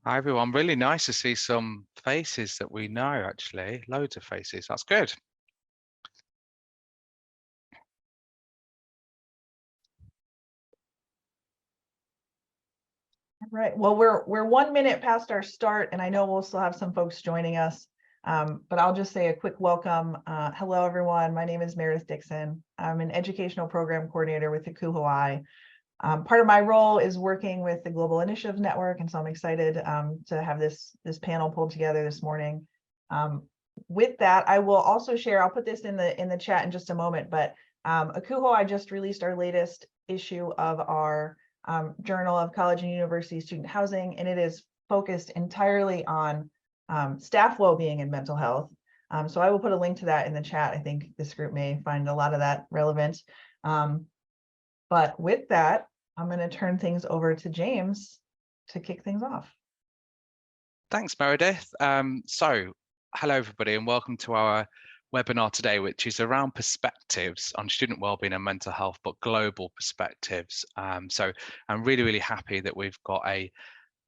Hi everyone, really nice to see some faces that we know actually, loads of faces, that's good. Right, well, we're 1 minute past our start and I know we'll still have some folks joining us, but I'll just say a quick welcome. Hello everyone, my name is Meredith Dixon. I'm an educational program coordinator with Haku Hawaii. Part of my role is working with the Global Initiatives Network, and so I'm excited to have this panel pulled together this morning. With that, I will also share, I'll put this in the chat in just a moment, but Haku Hawaii just released our latest issue of our Journal of College and University Student Housing, and it is focused entirely on staff well-being and mental health. So I will put a link to that in the chat. I think this group may find a lot of that relevant. But with that, I'm going to turn things over to James to kick things off. Thanks, Meredith. So, hello everybody and welcome to our webinar today, which is around perspectives on student wellbeing and mental health, but global perspectives. So I'm really happy that we've got a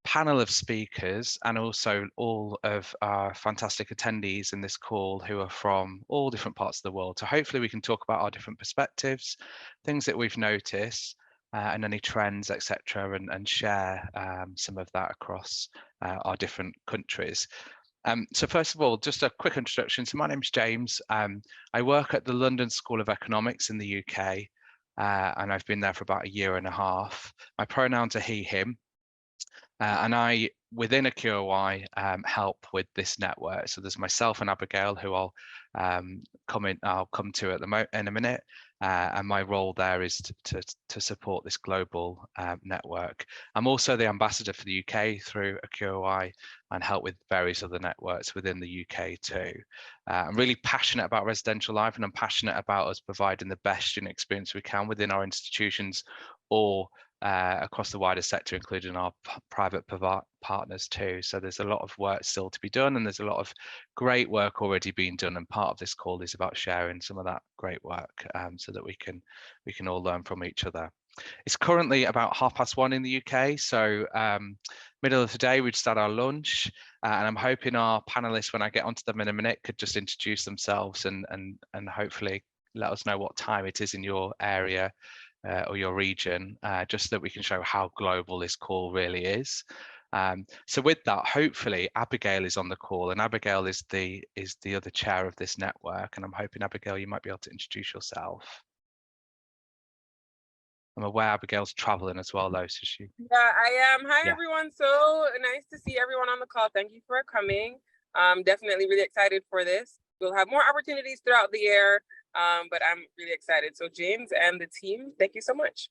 panel of speakers and also all of our fantastic attendees in this call who are from all different parts of the world. So hopefully we can talk about our different perspectives, things that we've noticed, and any trends, etc., and share some of that across our different countries. So first of all, just a quick introduction. So my name's James. I work at the London School of Economics in the UK, and I've been there for about 1.5 years. My pronouns are he, him. And I, within a QOI, help with this network. So there's myself and Abigail, who I'll come to in a minute. And my role there is to support this global network. I'm also the ambassador for the UK through a QOI and help with various other networks within the UK too. I'm really passionate about residential life, and I'm passionate about us providing the best student experience we can within our institutions or across the wider sector, including our private partners too. So there's a lot of work still to be done, and there's a lot of great work already being done, and part of this call is about sharing some of that great work so that we can all learn from each other. It's currently about 1:30 in the UK, so middle of the day we'd start our lunch, and I'm hoping our panelists, when I get onto them in a minute, could just introduce themselves and hopefully let us know what time it is in your area or your region, just so that we can show how global this call really is. So with that, hopefully Abigail is on the call, and Abigail is the other chair of this network, and I'm hoping, Abigail, you might be able to introduce yourself. I'm aware Abigail's traveling as well, though, so she... Yeah, I am. Hi, everyone. So nice to see everyone on the call. Thank you for coming. Definitely really excited for this. We'll have more opportunities throughout the year, but I'm really excited. So James and the team, thank you so much.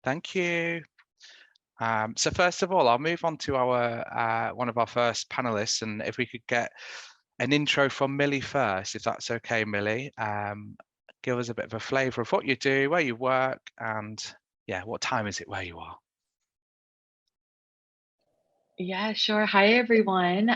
Thank you. So first of all, I'll move on to our one of our first panelists, and if we could get an intro from Millie first, if that's okay, Millie. Give us a bit of a flavour of what you do, where you work, and what time is it where you are? Yeah, sure. Hi, everyone.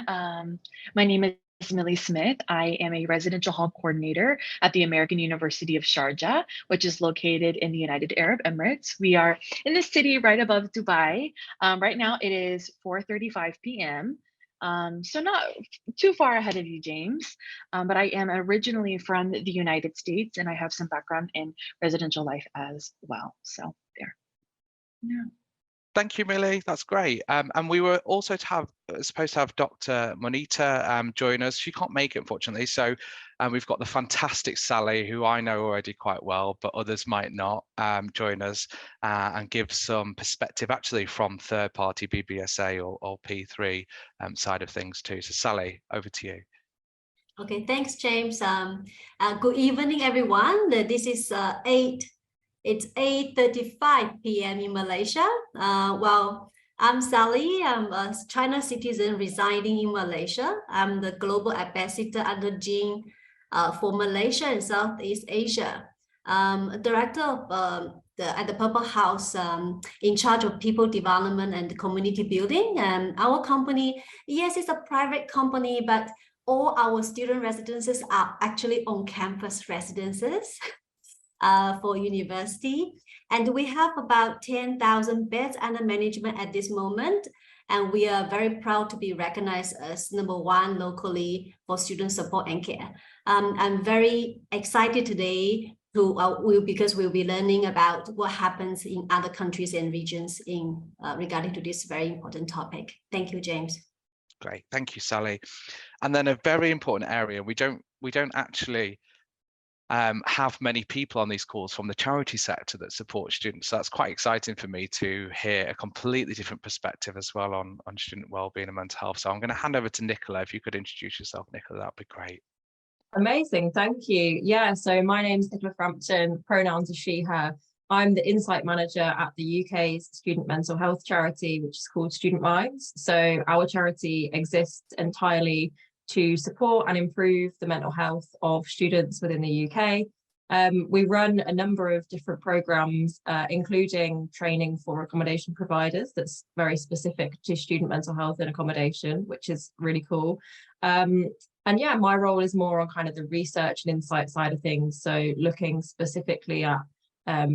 My name is Amelia Smith. I am a residential hall coordinator at the American University of Sharjah, which is located in the United Arab Emirates. We are in the city right above Dubai. Right now it is 4:35 p.m. So not too far ahead of you, James, but I am originally from the United States, and I have some background in residential life as well. So there. Yeah. Thank you, Millie. That's great. And we were also supposed to have Dr. Monita join us. She can't make it, unfortunately. So we've got the fantastic Sally, who I know already quite well, but others might not, join us and give some perspective actually from third-party BBSA or P3 side of things too. So Sally, over to you. Okay, thanks, James. Good evening, everyone. This is It's 8:35 p.m. in Malaysia. Well, I'm Sally. I'm a China citizen residing in Malaysia. I'm the global ambassador under Qian for Malaysia and Southeast Asia. Director of at the Purple House, in charge of people development and community building. Our company, yes, it's a private company, but all our student residences are actually on-campus residences. For university, and we have about 10,000 beds under management at this moment. And we are very proud to be recognized as #1 locally for student support and care. I'm very excited today because we'll be learning about what happens in other countries and regions regarding to this very important topic. Thank you, James. Great, thank you, Sally. And then a very important area, we don't actually have many people on these calls from the charity sector that support students. So that's quite exciting for me to hear a completely different perspective as well on student wellbeing and mental health. So I'm going to hand over to Nicola. If you could introduce yourself, Nicola, that'd be great. Amazing, thank you. Yeah, so my name's Nicola Frampton, pronouns are she, her. I'm the Insight Manager at the UK's student mental health charity, which is called Student Minds. So our charity exists entirely to support and improve the mental health of students within the UK. We run a number of different programs, including training for accommodation providers that's very specific to student mental health and accommodation, which is really cool. And yeah, my role is more on kind of the research and insight side of things. So looking specifically at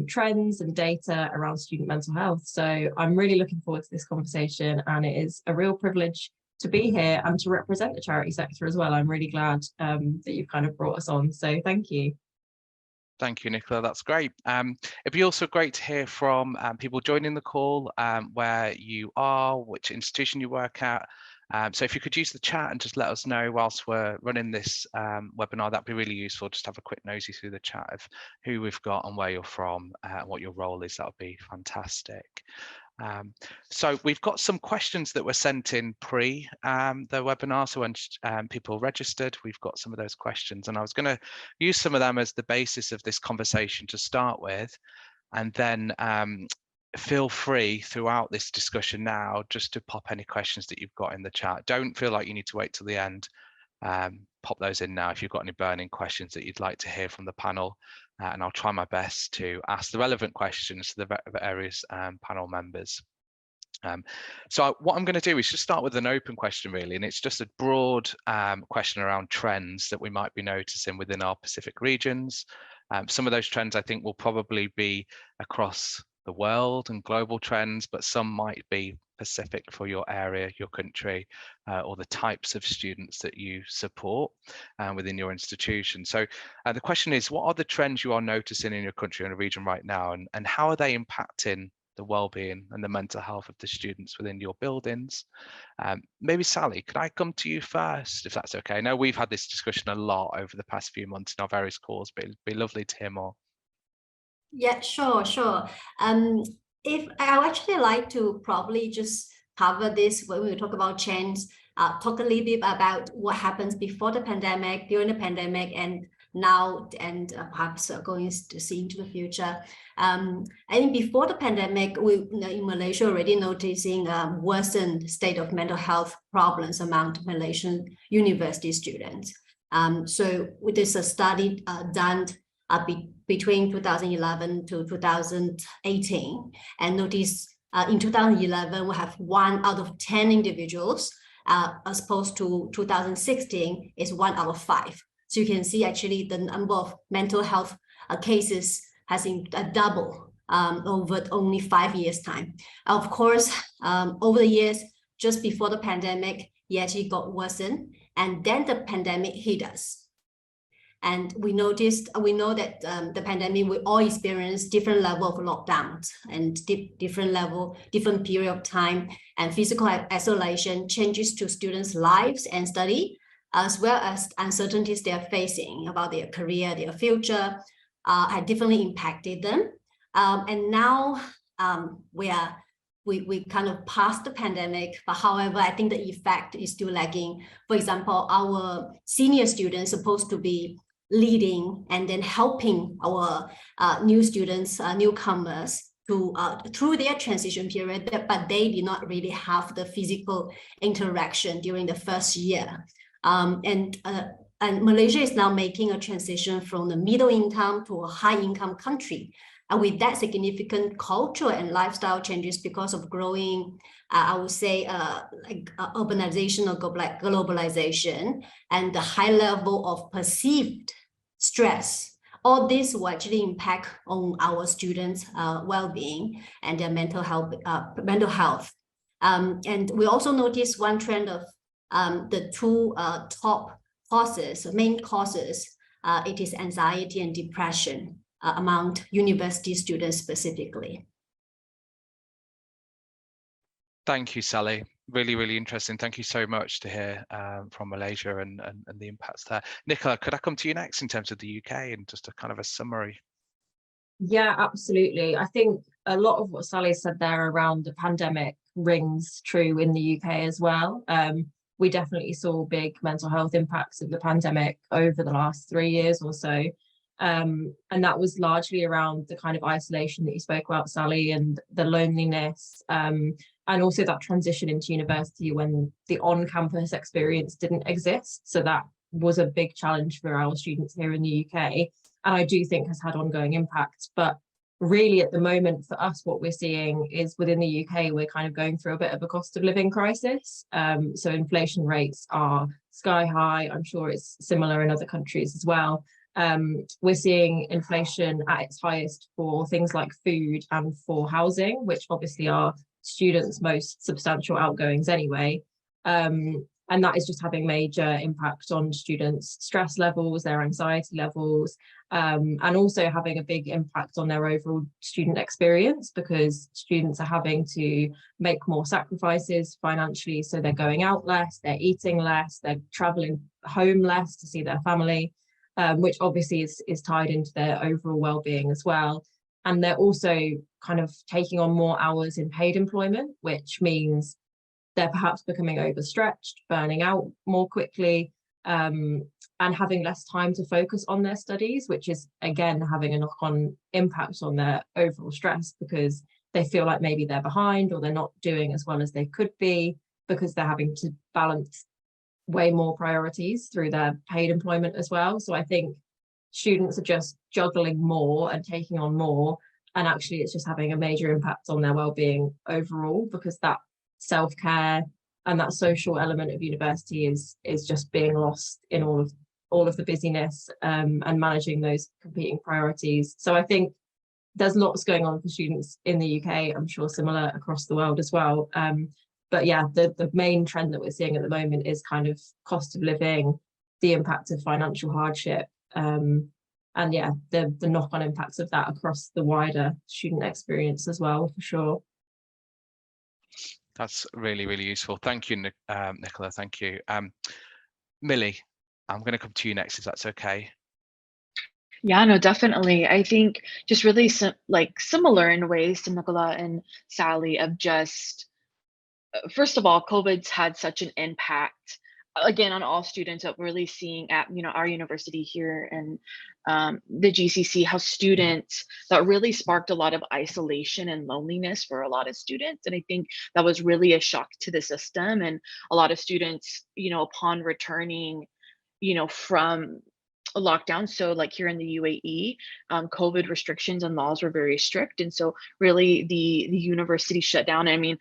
trends and data around student mental health. So I'm really looking forward to this conversation, and it is a real privilege to be here and to represent the charity sector as well. I'm really glad that you've kind of brought us on. So thank you. Thank you, Nicola. That's great. It'd be also great to hear from people joining the call, where you are, which institution you work at. So if you could use the chat and just let us know whilst we're running this webinar, that'd be really useful. Just have a quick nosy through the chat of who we've got and where you're from, what your role is. That would be fantastic. So we've got some questions that were sent in pre the webinar. So when people registered, we've got some of those questions, and I was going to use some of them as the basis of this conversation to start with, and then feel free throughout this discussion now just to pop any questions that you've got in the chat. Don't feel like you need to wait till the end. Pop those in now if you've got any burning questions that you'd like to hear from the panel, and I'll try my best to ask the relevant questions to the various panel members. So what I'm going to do is just start with an open question really, and it's just a broad question around trends that we might be noticing within our Pacific regions. Some of those trends I think will probably be across the world and global trends, but some might be specific for your area, your country, or the types of students that you support within your institution. So the question is, what are the trends you are noticing in your country and region right now, and how are they impacting the well-being and the mental health of the students within your buildings? Maybe Sally, could I come to you first, if that's okay? I know we've had this discussion a lot over the past few months in our various calls, but it'd be lovely to hear more. Yeah, sure. If I would actually like to probably just cover this when we talk about change, talk a little bit about what happens before the pandemic, during the pandemic, and now, and perhaps going to see into the future. I think before the pandemic, we in Malaysia already noticing a worsened state of mental health problems among Malaysian university students. So there's a study done between 2011 to 2018, and notice in 2011 we have 1 out of 10 individuals, as opposed to 2016 is 1 out of 5. So you can see actually the number of mental health cases has doubled over only 5 years' time. Of course, over the years, just before the pandemic, it actually got worsened, and then the pandemic hit us. And we know that the pandemic, we all experience different level of lockdowns and different period of time, and physical isolation changes to students' lives and study, as well as uncertainties they are facing about their career, their future, had definitely impacted them. And now we kind of passed the pandemic, but however, I think the effect is still lagging. For example, our senior students supposed to be leading and then helping our new students, newcomers to through their transition period, but they did not really have the physical interaction during the first year. And Malaysia is now making a transition from the middle income to a high income country. And with that, significant cultural and lifestyle changes because of growing, I would say, urbanization or globalization, and the high level of perceived stress. All this will actually impact on our students' well-being and their mental health. And we also noticed one trend of the two top causes, main causes, it is anxiety and depression among university students specifically. Thank you, Sally. Really, really interesting. Thank you so much to hear from Malaysia and the impacts there. Nicola, could I come to you next in terms of the UK and just a kind of a summary? Yeah, absolutely. I think a lot of what Sally said there around the pandemic rings true in the UK as well. We definitely saw big mental health impacts of the pandemic over the last 3 years or so. And that was largely around the kind of isolation that you spoke about, Sally, and the loneliness, and also that transition into university when the on-campus experience didn't exist. So that was a big challenge for our students here in the UK, and I do think has had ongoing impact. But really at the moment for us, what we're seeing is within the UK, we're kind of going through a bit of a cost of living crisis. So inflation rates are sky high. I'm sure it's similar in other countries as well. We're seeing inflation at its highest for things like food and for housing, which obviously are students' most substantial outgoings anyway. And that is just having major impact on students' stress levels, their anxiety levels, and also having a big impact on their overall student experience, because students are having to make more sacrifices financially. So they're going out less, they're eating less, they're traveling home less to see their family, which obviously is tied into their overall well-being as well. And they're also kind of taking on more hours in paid employment, which means they're perhaps becoming overstretched, burning out more quickly, and having less time to focus on their studies, which is again having a knock-on impact on their overall stress, because they feel like maybe they're behind or they're not doing as well as they could be, because they're having to balance way more priorities through their paid employment as well. So I think students are just juggling more and taking on more, and actually it's just having a major impact on their well-being overall, because that self-care and that social element of university is just being lost in all of the busyness, and managing those competing priorities. So I think there's lots going on for students in the UK, I'm sure similar across the world as well. But yeah, the main trend that we're seeing at the moment is kind of cost of living, the impact of financial hardship, and yeah, the knock-on impacts of that across the wider student experience as well, for sure. That's really, really useful. Thank you, Nicola. Thank you. Millie, I'm going to come to you next, if that's okay. Yeah, no, definitely. I think just really similar in ways to Nicola and Sally, of just, first of all, COVID's had such an impact, again, on all students, that we're really seeing at our university here and the GCC, how students, that really sparked a lot of isolation and loneliness for a lot of students. And I think that was really a shock to the system. And a lot of students, upon returning, from a lockdown. So like here in the UAE, COVID restrictions and laws were very strict. And so really the university shut down. I mean,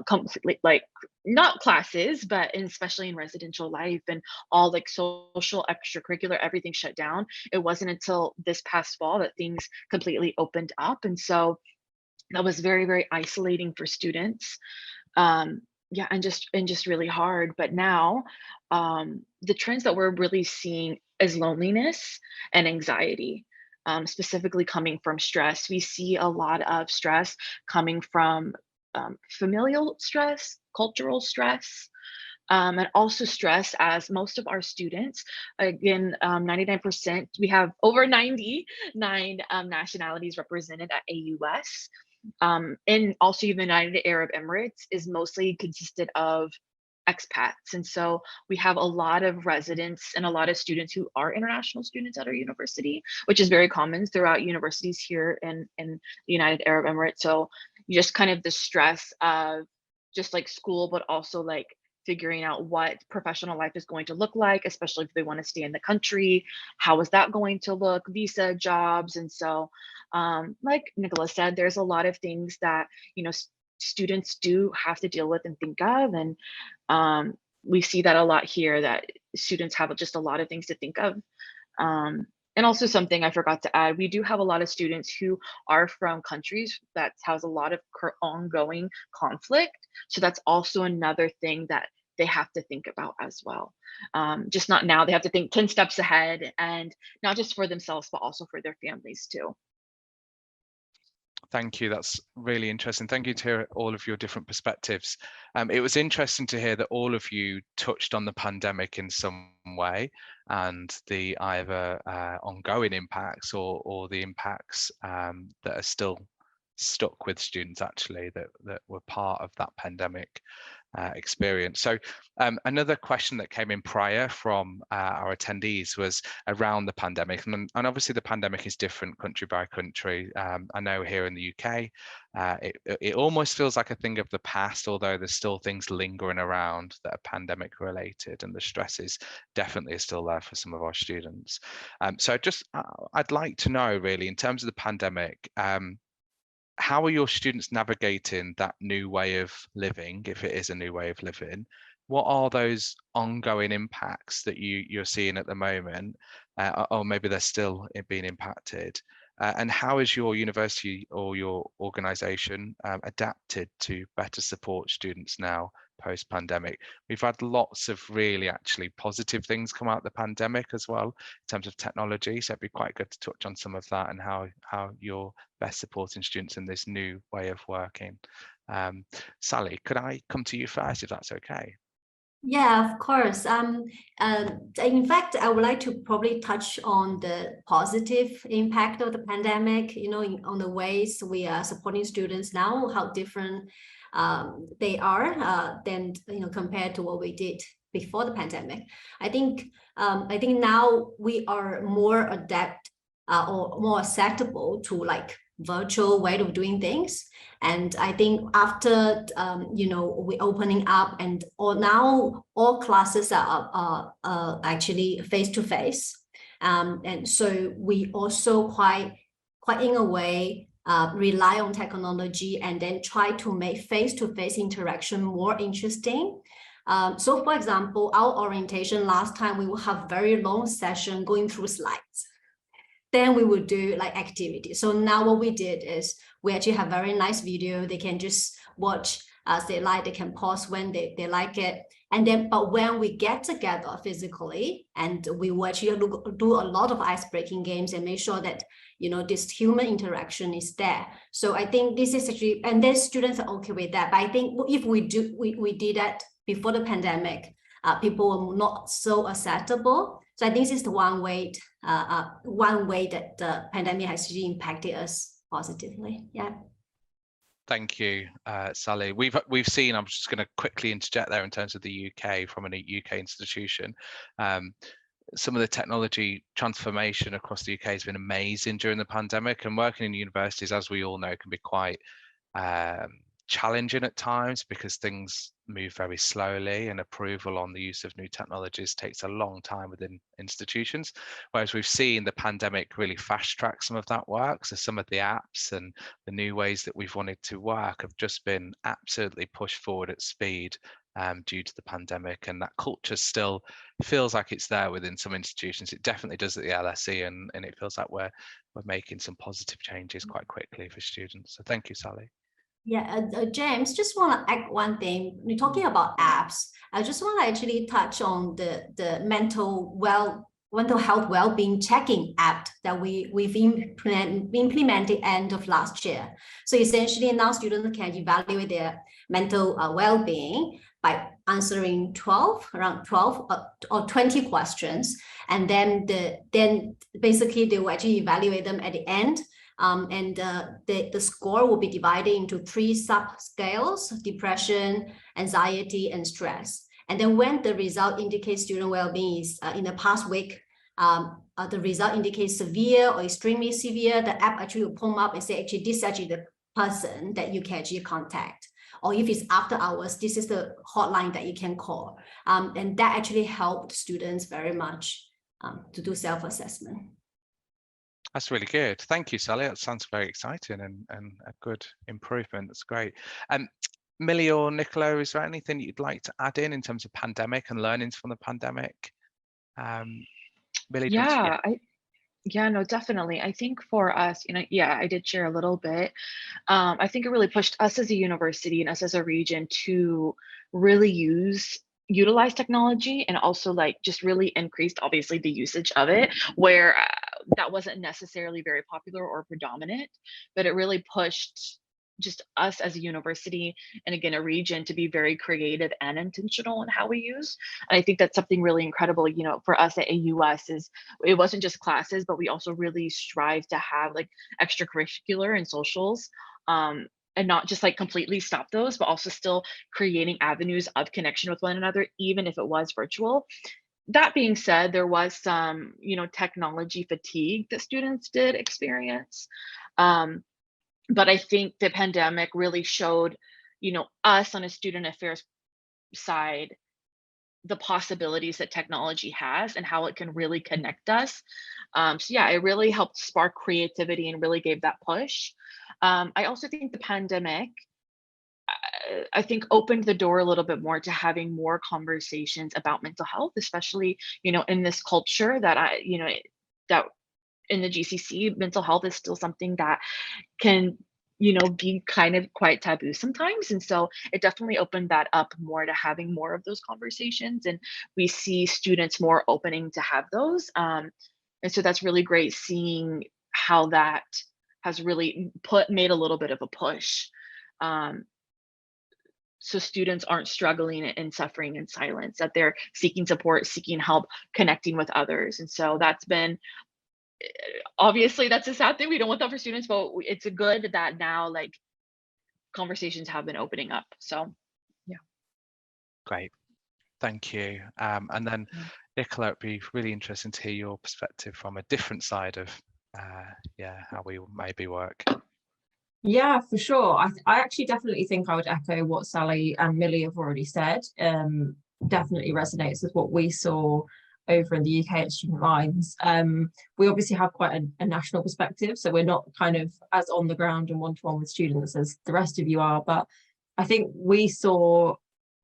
completely, like, not classes, but especially in residential life and all like social, extracurricular, everything shut down. It wasn't until this past fall that things completely opened up. And so that was very, very isolating for students. Yeah, and just really hard. But now the trends that we're really seeing is loneliness and anxiety, specifically coming from stress. We see a lot of stress coming from familial stress, cultural stress, and also stress, as most of our students, again, 99%, we have over 99 nationalities represented at AUS. And also the United Arab Emirates is mostly consisted of expats. And so we have a lot of residents and a lot of students who are international students at our university, which is very common throughout universities here in the United Arab Emirates. So just kind of the stress of just like school, but also like figuring out what professional life is going to look like, especially if they want to stay in the country. How is that going to look? Visa, jobs. And so like Nicola said, there's a lot of things that students do have to deal with and think of, and we see that a lot here, that students have just a lot of things to think of. And also something I forgot to add, we do have a lot of students who are from countries that has a lot of ongoing conflict. So that's also another thing that they have to think about as well. Just not now, they have to think 10 steps ahead, and not just for themselves, but also for their families too. Thank you. That's really interesting. Thank you to hear all of your different perspectives. It was interesting to hear that all of you touched on the pandemic in some way, and the either ongoing impacts or the impacts that are still stuck with students actually that were part of that pandemic experience. So another question that came in prior from our attendees was around the pandemic, and obviously the pandemic is different country by country. I know here in the UK, it almost feels like a thing of the past, although there's still things lingering around that are pandemic related, and the stresses definitely are still there for some of our students. So I'd like to know really, in terms of the pandemic, how are your students navigating that new way of living, if it is a new way of living? What are those ongoing impacts that you're seeing at the moment, or maybe they're still being impacted? And how is your university or your organisation adapted to better support students now post-pandemic? We've had lots of really actually positive things come out of the pandemic as well in terms of technology, so it'd be quite good to touch on some of that and how you're best supporting students in this new way of working. Sally, could I come to you first, if that's okay? Yeah, of course. In fact, I would like to probably touch on the positive impact of the pandemic, on the ways we are supporting students now, how different they are than, compared to what we did before the pandemic. I think now we are more adept or more acceptable to like virtual way of doing things. And I think after we opening up and now all classes are actually face to face, and so we also quite in a way rely on technology and then try to make face-to-face interaction more interesting. So for example, our orientation last time, we will have very long session going through slides. Then we would do like activities. So now what we did is we actually have very nice video. They can just watch as they like. They can pause when they like it. And then, but when we get together physically, and we will actually do a lot of ice-breaking games and make sure that, this human interaction is there. So I think this is actually, and then students are okay with that. But I think if we did that before the pandemic, people were not so acceptable. So I think this is the one way that the pandemic has actually impacted us positively. Yeah. Thank you, Sally. We've seen, I'm just going to quickly interject there in terms of the UK from a UK institution. Some of the technology transformation across the UK has been amazing during the pandemic, and working in universities, as we all know, can be quite challenging at times because things move very slowly, and approval on the use of new technologies takes a long time within institutions, whereas we've seen the pandemic really fast track some of that work. So some of the apps and the new ways that we've wanted to work have just been absolutely pushed forward at speed due to the pandemic, and that culture still feels like it's there within some institutions. It definitely does at the LSE, and it feels like we're making some positive changes quite quickly for students. So thank you, Sally. Yeah, James, just want to add one thing. We're talking about apps. I just want to actually touch on the mental health well-being checking app that we've implemented end of last year. So essentially now students can evaluate their mental well-being by answering around 12 or 20 questions, and then basically they will actually evaluate them at the end. And the score will be divided into 3 subscales: depression, anxiety, and stress. And then when the result indicates student well-being is in the past week, the result indicates severe or extremely severe, the app actually will pop up and say, actually, this is actually the person that you can actually contact. Or if it's after hours, this is the hotline that you can call. And that actually helped students very much to do self-assessment. That's really good. Thank you, Sally. That sounds very exciting and a good improvement. That's great. Millie or Nicola, is there anything you'd like to add in terms of pandemic and learnings from the pandemic? Millie, Yeah, no, definitely. I think for us, yeah, I did share a little bit. I think it really pushed us as a university and us as a region to really utilize technology, and also like just really increased obviously the usage of it, where that wasn't necessarily very popular or predominant, but it really pushed just us as a university, and again a region, to be very creative and intentional in how we use. And I think that's something really incredible, for us at AUS, is it wasn't just classes, but we also really strive to have like extracurricular and socials, and not just like completely stop those, but also still creating avenues of connection with one another, even if it was virtual. That being said, there was some, technology fatigue that students did experience. But I think the pandemic really showed, us on a student affairs side, the possibilities that technology has and how it can really connect us. So yeah, it really helped spark creativity and really gave that push. I also think the pandemic, I think, opened the door a little bit more to having more conversations about mental health, especially, in this culture that that in the GCC, mental health is still something that can, be kind of quite taboo sometimes. And so it definitely opened that up more to having more of those conversations. And we see students more opening to have those. And so that's really great seeing how that has really made a little bit of a push. So students aren't struggling and suffering in silence, that they're seeking support, seeking help, connecting with others. And so that's been, obviously that's a sad thing. We don't want that for students, but it's a good that now like conversations have been opening up. So yeah. Great, thank you. And then Nicola, it'd be really interesting to hear your perspective from a different side of how we maybe work. Yeah, for sure. I actually definitely think I would echo what Sally and Millie have already said. Definitely resonates with what we saw over in the UK at Student Minds. We obviously have quite a national perspective, so we're not kind of as on the ground and one-to-one with students as the rest of you are, but I think we saw,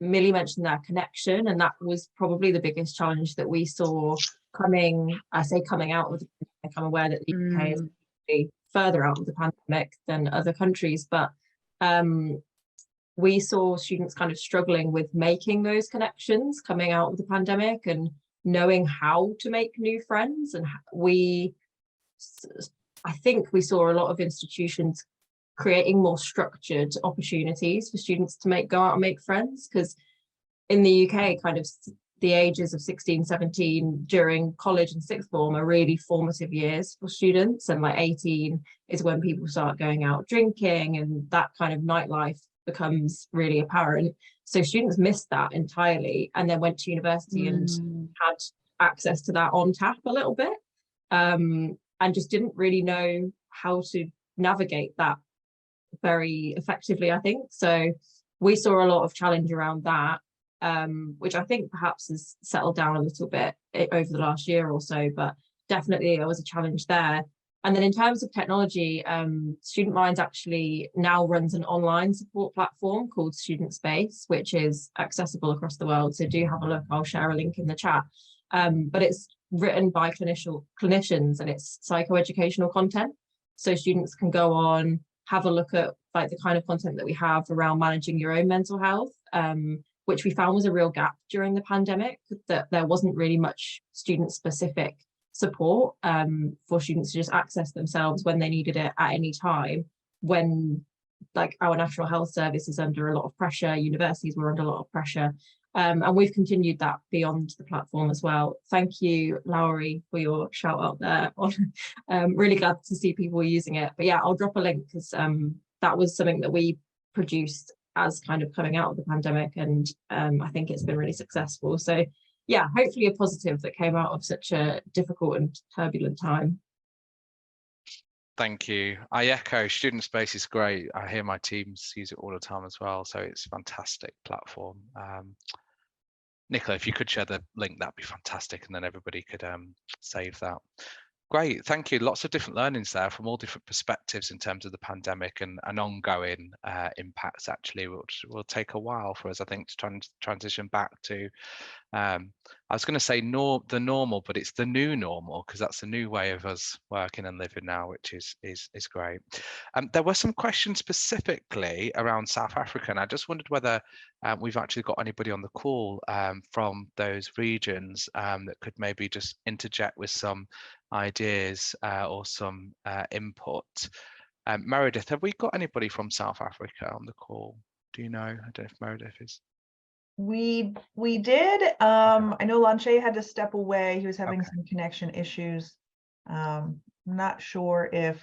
Millie mentioned that connection, and that was probably the biggest challenge that we saw coming out of the pandemic. I'm aware that the UK is really further out of the pandemic than other countries, but we saw students kind of struggling with making those connections coming out of the pandemic and knowing how to make new friends. And I think we saw a lot of institutions creating more structured opportunities for students to go out and make friends, because in the UK, kind of the ages of 16, 17 during college and sixth form are really formative years for students, and like 18 is when people start going out drinking and that kind of nightlife becomes really apparent. So students missed that entirely, and then went to university and had access to that on tap a little bit, and just didn't really know how to navigate that very effectively, I think. So we saw a lot of challenge around that, which I think perhaps has settled down a little bit over the last year or so, but definitely there was a challenge there. And then in terms of technology, Student Minds actually now runs an online support platform called Student Space, which is accessible across the world. So do have a look. I'll share a link in the chat. But it's written by clinicians, and it's psychoeducational content. So students can go on, have a look at like the kind of content that we have around managing your own mental health, which we found was a real gap during the pandemic, that there wasn't really much student-specific support for students to just access themselves when they needed it at any time, when like our National Health Service is under a lot of pressure, universities were under a lot of pressure, and we've continued that beyond the platform as well. Thank you, Lowry, for your shout out there. Really glad to see people using it. But yeah, I'll drop a link, because that was something that we produced as kind of coming out of the pandemic, and I think it's been really successful. So yeah, hopefully a positive that came out of such a difficult and turbulent time. Thank you. I echo, Student Space is great. I hear my teams use it all the time as well, so it's a fantastic platform. Nicola, if you could share the link, that'd be fantastic, and then everybody could save that. Great, thank you. Lots of different learnings there from all different perspectives in terms of the pandemic and ongoing impacts, actually, which will take a while for us, I think, to transition back to, I was going to say the normal, but it's the new normal, because that's a new way of us working and living now, which is great. There were some questions specifically around South Africa, and I just wondered whether we've actually got anybody on the call from those regions that could maybe just interject with some ideas or some input. Meredith, have we got anybody from South Africa on the call? Do you know? I don't know if Meredith is. We did. I know Lanche had to step away. He was having some connection issues. I'm not sure if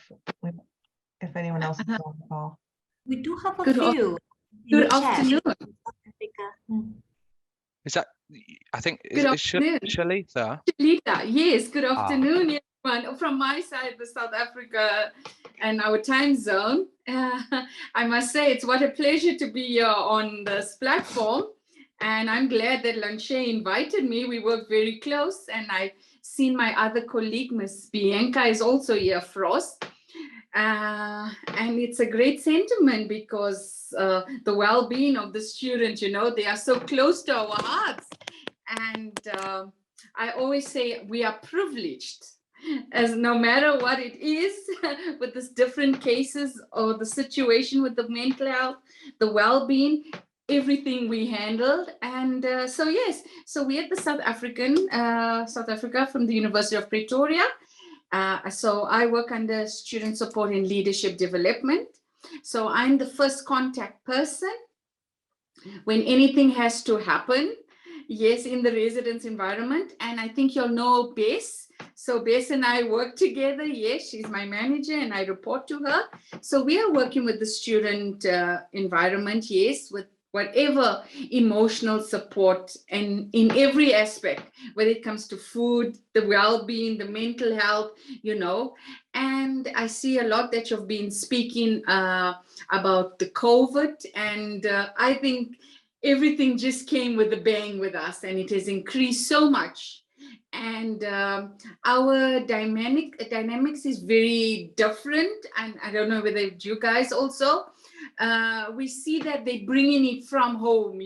anyone else is on the call. We do have a few. Good afternoon. Is that, I think, Good is afternoon. Shalita? Shalita, yes, good afternoon, everyone. From my side, the South Africa and our time zone. I must say, it's what a pleasure to be here on this platform. And I'm glad that Lanche invited me. We work very close, and I've seen my other colleague, Miss Bianca, is also here, Frost. And it's a great sentiment because the well-being of the student, they are so close to our hearts. And I always say we are privileged, as no matter what it is with these different cases or the situation with the mental health, the well-being, everything we handled. And so we're at the South Africa from the University of Pretoria. So I work under student support and leadership development. So I'm the first contact person when anything has to happen, in the residence environment. And I think you'll know Bess. So Bess and I work together. Yes, she's my manager and I report to her. So we are working with the student environment, with whatever emotional support and in every aspect, whether it comes to food, the well-being, the mental health, and I see a lot that you've been speaking about the COVID, and I think everything just came with a bang with us, and it has increased so much. And our dynamics is very different, and I don't know whether you guys also, we see that they bringing it from home,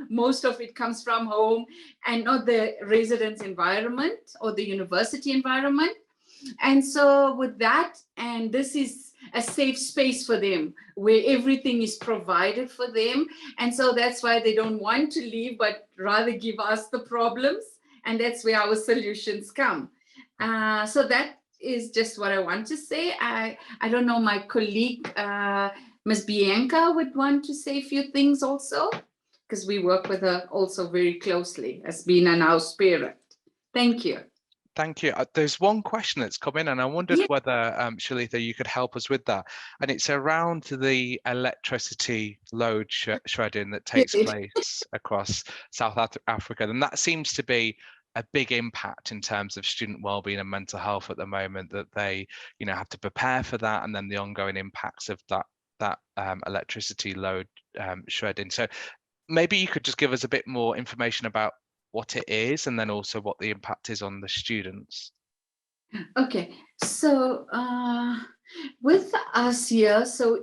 most of it comes from home and not the residence environment or the university environment. And so with that, and this is a safe space for them where everything is provided for them. And so that's why they don't want to leave, but rather give us the problems. And that's where our solutions come. So that is just what I want to say. I don't know, my colleague, Ms. Bianca would want to say a few things also, because we work with her also very closely as being an house parent. Thank you. Thank you. There's one question that's come in, and I wondered whether, Shalita, you could help us with that. And it's around the electricity load shredding that takes place across South Africa. And that seems to be a big impact in terms of student wellbeing and mental health at the moment, that they, have to prepare for that, and then the ongoing impacts of that electricity load shredding. So maybe you could just give us a bit more information about what it is, and then also what the impact is on the students. Okay, so with us here, so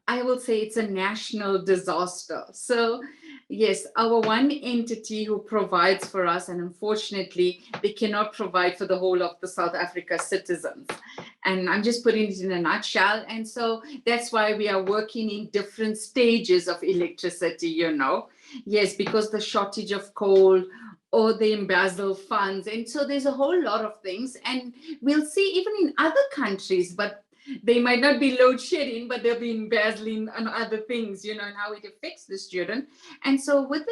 I will say it's a national disaster. So yes, our one entity who provides for us, and unfortunately they cannot provide for the whole of the South Africa citizens. And I'm just putting it in a nutshell. And so that's why we are working in different stages of electricity, Yes, because the shortage of coal or the embezzled funds. And so there's a whole lot of things. And we'll see even in other countries, but they might not be load shedding, but they'll be embezzling and other things, and how it affects the student. And so with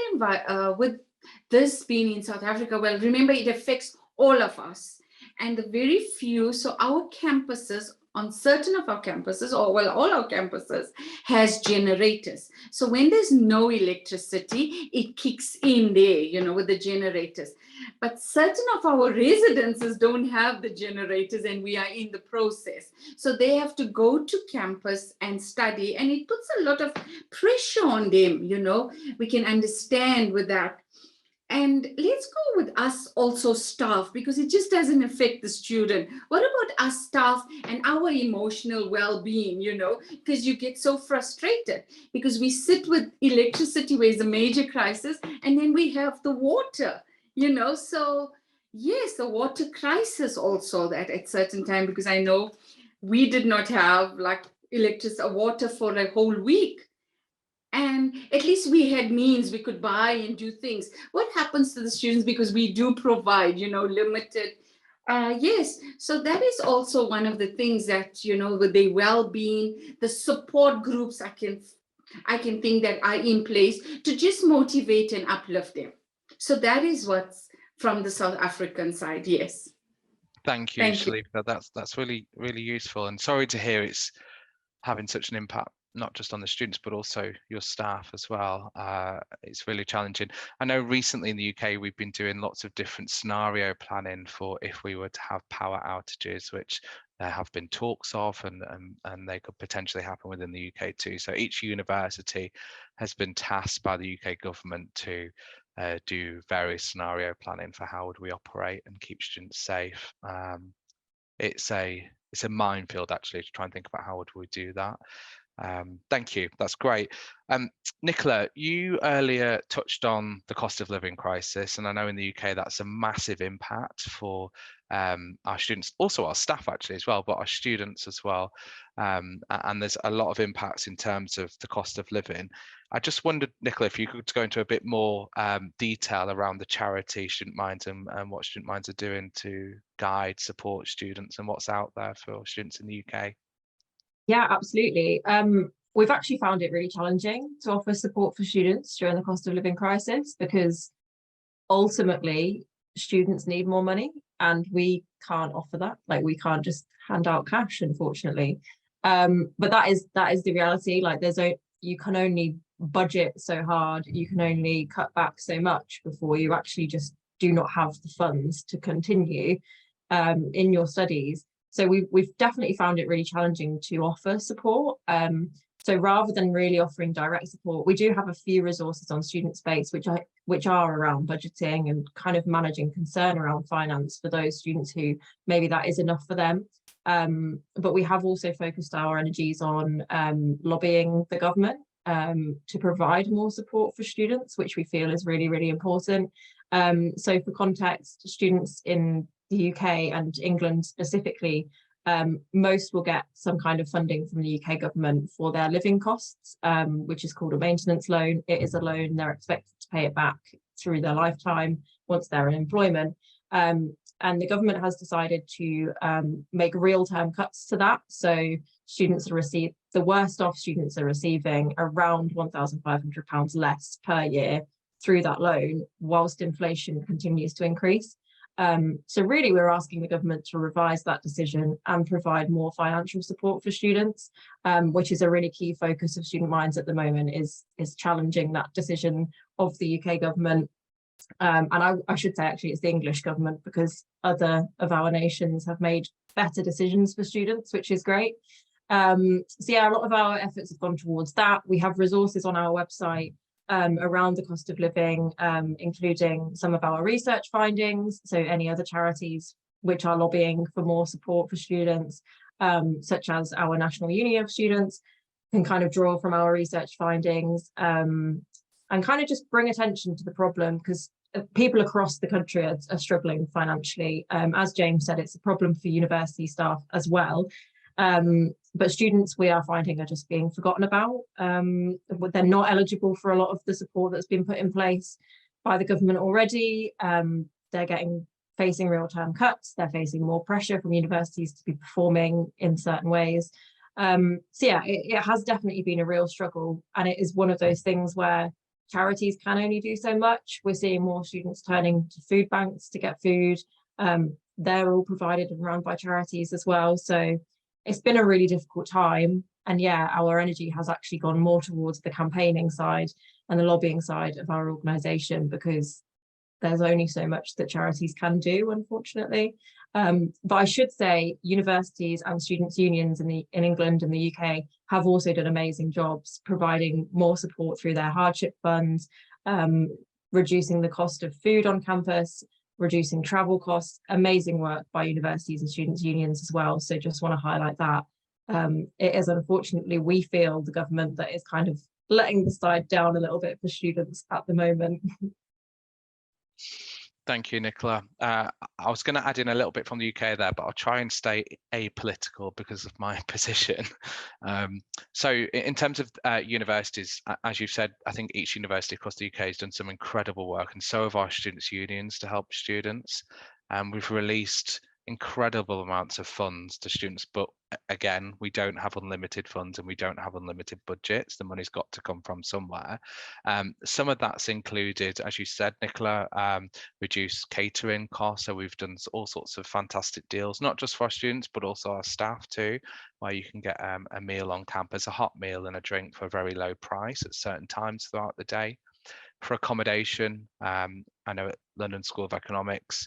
this being in South Africa, well, remember, it affects all of us. And the very few, so our campuses, on certain of our campuses, or well, all our campuses, has generators. So when there's no electricity, it kicks in there, with the generators. But certain of our residences don't have the generators, and we are in the process. So they have to go to campus and study, and it puts a lot of pressure on them, we can understand with that. And let's go with us also staff, because it just doesn't affect the student. What about us staff and our emotional well-being, you know, because you get so frustrated because we sit with electricity, where it's a major crisis, and then we have the water, you know. So yes, the water crisis also that at certain time, because I know we did not have like electricity or water for a whole week. And at least we had means, we could buy and do things. What happens to the students, because we do provide, you know, limited. Yes, so that is also one of the things that, you know, with the well-being, the support groups I can think that are in place to just motivate and uplift them. So that is what's from the South African side. Yes. Thank you, Shalifa. That's really, really useful. And sorry to hear it's having such an impact, not just on the students, but also your staff as well. It's really challenging. I know recently in the UK, we've been doing lots of different scenario planning for if we were to have power outages, which there have been talks of, and they could potentially happen within the UK too. So each university has been tasked by the UK government to do various scenario planning for how would we operate and keep students safe. It's a minefield actually to try and think about how would we do that. Thank you, that's great. Nicola, you earlier touched on the cost of living crisis, and I know in the UK that's a massive impact for our students, also our staff actually as well, but our students as well. And there's a lot of impacts in terms of the cost of living. I just wondered, Nicola, if you could go into a bit more detail around the charity Student Minds and what Student Minds are doing to guide, support students, and what's out there for students in the UK. Yeah, absolutely. We've actually found it really challenging to offer support for students during the cost of living crisis, because ultimately students need more money and we can't offer that. Like, we can't just hand out cash, unfortunately. But that is the reality. Like, you can only budget so hard, you can only cut back so much before you actually just do not have the funds to continue in your studies. So we've definitely found it really challenging to offer support. So rather than really offering direct support, we do have a few resources on Student Space which are around budgeting and kind of managing concern around finance for those students who maybe that is enough for them. But we have also focused our energies on lobbying the government to provide more support for students, which we feel is really, really important. So for context, students in the UK and England specifically, most will get some kind of funding from the UK government for their living costs, which is called a maintenance loan. It is a loan, they're expected to pay it back through their lifetime once they're in employment. And the government has decided to make real-term cuts to that. So students the worst off students are receiving around £1,500 less per year through that loan, whilst inflation continues to increase. So really, we're asking the government to revise that decision and provide more financial support for students, which is a really key focus of Student Minds at the moment, is challenging that decision of the UK government. And I should say, actually, it's the English government, because other of our nations have made better decisions for students, which is great. So yeah, a lot of our efforts have gone towards that. We have resources on our website around the cost of living, including some of our research findings. So any other charities which are lobbying for more support for students, such as our National Union of Students, can kind of draw from our research findings and kind of just bring attention to the problem, because people across the country are struggling financially. As James said, it's a problem for university staff as well. But students, we are finding, are just being forgotten about. They're not eligible for a lot of the support that's been put in place by the government already. They're facing real-term cuts. They're facing more pressure from universities to be performing in certain ways. So yeah, it has definitely been a real struggle, and it is one of those things where charities can only do so much. We're seeing more students turning to food banks to get food. They're all provided and run by charities as well. So it's been a really difficult time. And yeah, our energy has actually gone more towards the campaigning side and the lobbying side of our organisation, because there's only so much that charities can do, unfortunately. But I should say universities and students' unions in England and the UK have also done amazing jobs providing more support through their hardship funds. reducing the cost of food on campus, reducing travel costs. Amazing work by universities and students' unions as well. So just want to highlight that. It is unfortunately, we feel, the government that is kind of letting the side down a little bit for students at the moment. Thank you, Nicola. I was going to add in a little bit from the UK there, but I'll try and stay apolitical because of my position. So in terms of universities, as you've said, I think each university across the UK has done some incredible work, and so have our students' unions to help students. We've released incredible amounts of funds to students, but again, we don't have unlimited funds and we don't have unlimited budgets. The money's got to come from somewhere. Some of that's included, as you said, Nicola, reduced catering costs. So we've done all sorts of fantastic deals, not just for our students, but also our staff too, where you can get a meal on campus, a hot meal and a drink for a very low price at certain times throughout the day. For accommodation, I know at London School of Economics,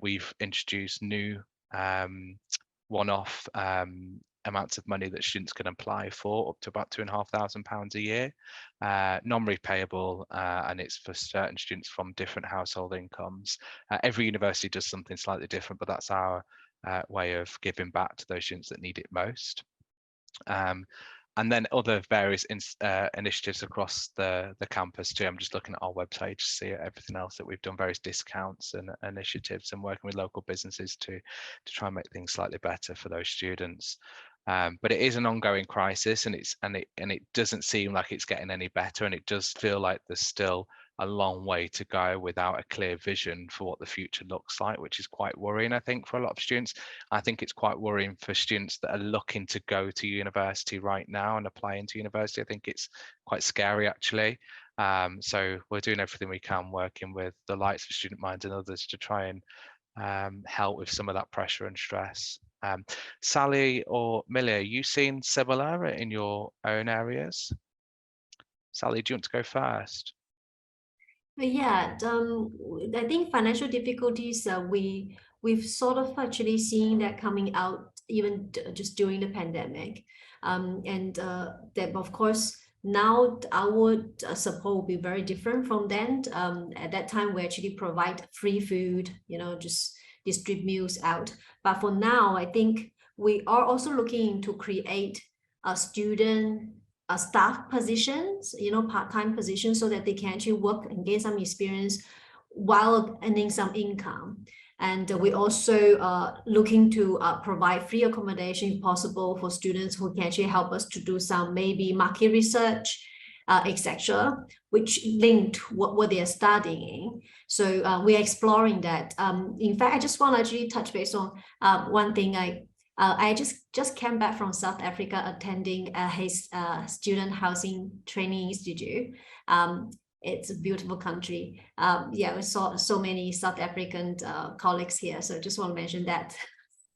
we've introduced new one-off amounts of money that students can apply for, up to about £2,500 a year, non-repayable, and it's for certain students from different household incomes. Every university does something slightly different, but that's our way of giving back to those students that need it most. And then other various initiatives across the campus too. I'm just looking at our website to see everything else that we've done, various discounts and initiatives, and working with local businesses to try and make things slightly better for those students. But it is an ongoing crisis, and it doesn't seem like it's getting any better, and it does feel like there's still a long way to go without a clear vision for what the future looks like, which is quite worrying, I think, for a lot of students. I think it's quite worrying for students that are looking to go to university right now and apply into university. I think it's quite scary, actually. So we're doing everything we can, working with the likes of Student Minds and others to try and help with some of that pressure and stress. Sally or Millie, are you seeing similar in your own areas? Sally, do you want to go first? Yeah, I think financial difficulties, we've sort of actually seen that coming out even just during the pandemic, and that of course now our support will be very different from then. At that time, we actually provide free food, just distribute meals out. But for now, I think we are also looking to create a staff positions, part-time positions, so that they can actually work and gain some experience while earning some income. And we also looking to provide free accommodation if possible for students who can actually help us to do some maybe market research, etc., which linked what they are studying. So we're exploring that. In fact, I just want to actually touch base on one thing. I just came back from South Africa attending his student housing training institute. It's a beautiful country. Yeah, we saw so many South African colleagues here, so just want to mention that.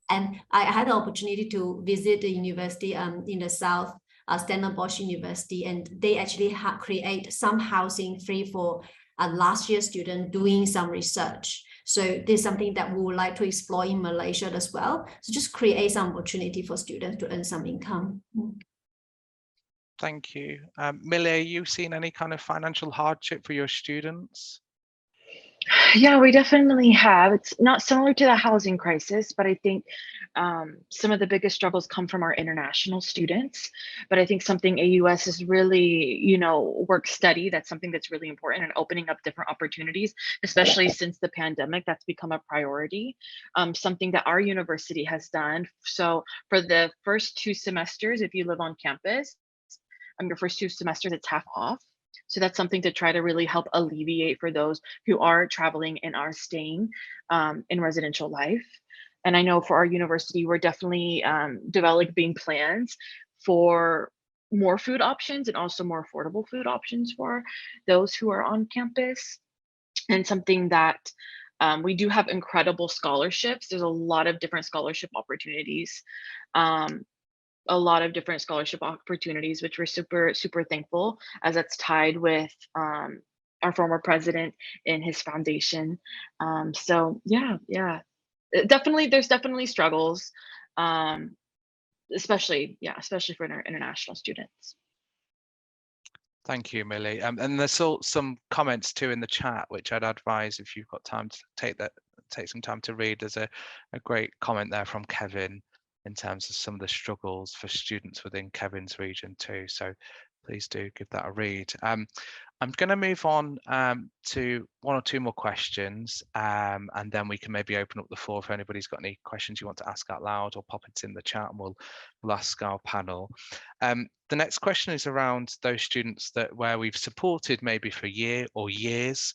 And I had the opportunity to visit the university in the south, Stellenbosch University, and they actually create some housing free for last year student doing some research. So this is something that we would like to explore in Malaysia as well. So just create some opportunity for students to earn some income. Thank you. Millie, are you seeing any kind of financial hardship for your students? Yeah, we definitely have. It's not similar to the housing crisis, but I think some of the biggest struggles come from our international students. But I think something AUS is really, work study. That's something that's really important, and opening up different opportunities, especially since the pandemic, that's become a priority. Something that our university has done. So for the first 2 semesters, if you live on campus, your first 2 semesters, it's half off. So that's something to try to really help alleviate for those who are traveling and are staying in residential life. And I know for our university, we're definitely developing plans for more food options and also more affordable food options for those who are on campus. And something that we do have incredible scholarships. There's a lot of different scholarship opportunities. Which we're super thankful, as that's tied with our former president and his foundation. So yeah, there's definitely struggles, especially for international students. Thank you, Millie. And there's still some comments too in the chat, which I'd advise if you've got time to take some time to read. There's a great comment there from Kevin in terms of some of the struggles for students within Kevin's region too. So please do give that a read. I'm going to move on to one or two more questions, and then we can maybe open up the floor if anybody's got any questions you want to ask out loud, or pop it in the chat and we'll ask our panel. The next question is around those students where we've supported maybe for a year or years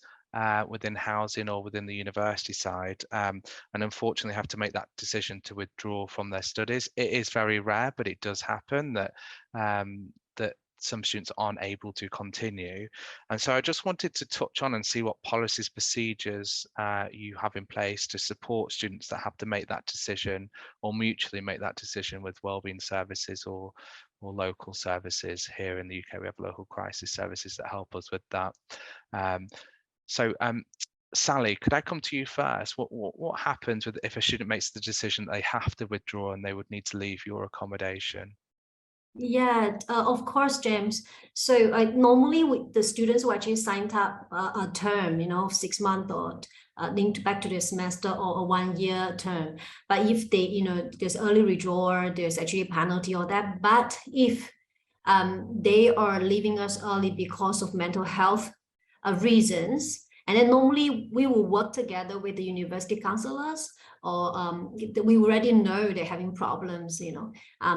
within housing or within the university side, and unfortunately have to make that decision to withdraw from their studies. It is very rare, but it does happen that that some students aren't able to continue. And so I just wanted to touch on and see what policies, procedures you have in place to support students that have to make that decision or mutually make that decision with wellbeing services or local services. Here in the UK, we have local crisis services that help us with that. Sally, could I come to you first? What happens if a student makes the decision that they have to withdraw and they would need to leave your accommodation? Yeah, of course, James. So normally the students who actually signed up a term, 6 months or linked back to the semester or a 1 year term. But if they, there's early withdrawal, there's actually a penalty or that. But if they are leaving us early because of mental health reasons, and then normally we will work together with the university counselors, or we already know they're having problems,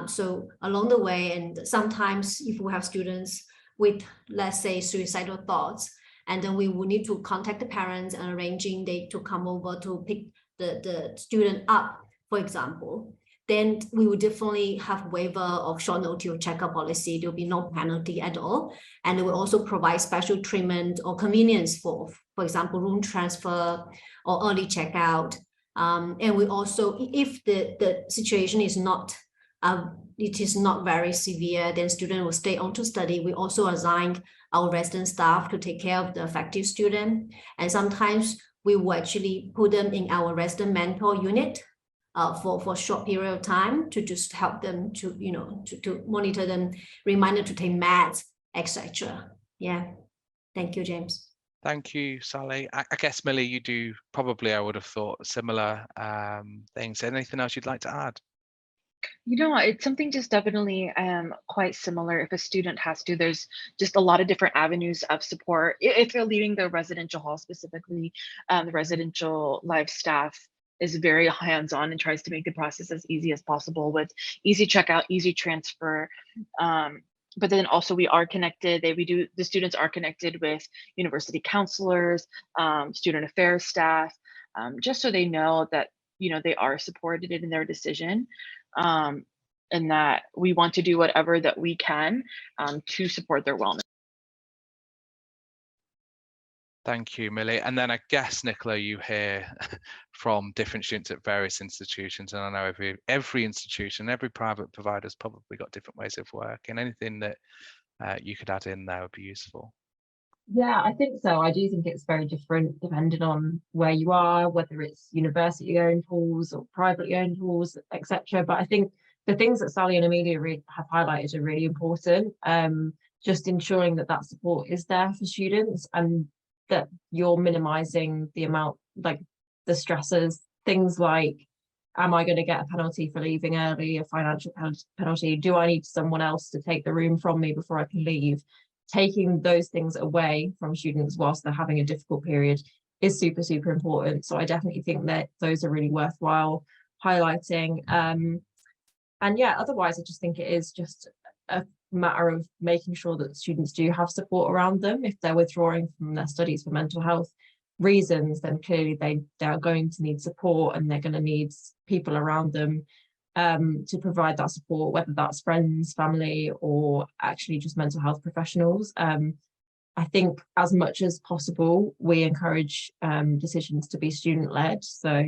so along the way. And sometimes if we have students with, let's say, suicidal thoughts, and then we will need to contact the parents and arranging they to come over to pick the student up, for example, then we will definitely have waiver of short notice or checkup policy. There will be no penalty at all. And it will also provide special treatment or convenience for example, room transfer or early checkout. And we also, if the situation is not, it is not very severe, then student will stay on to study. We also assign our resident staff to take care of the affected student. And sometimes we will actually put them in our resident mentor unit for a short period of time to just help them to, to monitor them, reminder to take meds, etc. Yeah. Thank you, James. Thank you, Sally. I guess, Millie, you do probably, I would have thought, similar things. Anything else you'd like to add? It's something just definitely quite similar. If a student has to, there's just a lot of different avenues of support. If they're leaving the residential hall specifically, the residential life staff is very hands-on and tries to make the process as easy as possible with easy checkout, easy transfer. But then also we are connected, the students are connected with university counselors, student affairs staff, just so they know that, they are supported in their decision, and that we want to do whatever that we can to support their wellness. Thank you, Millie. And then I guess, Nicola, you hear from different students at various institutions, and I know every institution, every private provider's probably got different ways of working. Anything that you could add in there would be useful. Yeah, I think so. I do think it's very different depending on where you are, whether it's university-owned halls or privately owned halls, etc. But I think the things that Sally and Amelia have highlighted are really important. Just ensuring that support is there for students, and that you're minimizing the amount, like the stresses, things like, am I going to get a penalty for leaving early, a financial penalty? Do I need someone else to take the room from me before I can leave? Taking those things away from students whilst they're having a difficult period is super, super important. So I definitely think that those are really worthwhile highlighting. And yeah, otherwise, I just think it is just a matter of making sure that students do have support around them. If they're withdrawing from their studies for mental health reasons, then clearly they are going to need support, and they're going to need people around them to provide that support, whether that's friends, family, or actually just mental health professionals. I think as much as possible, we encourage decisions to be student-led. So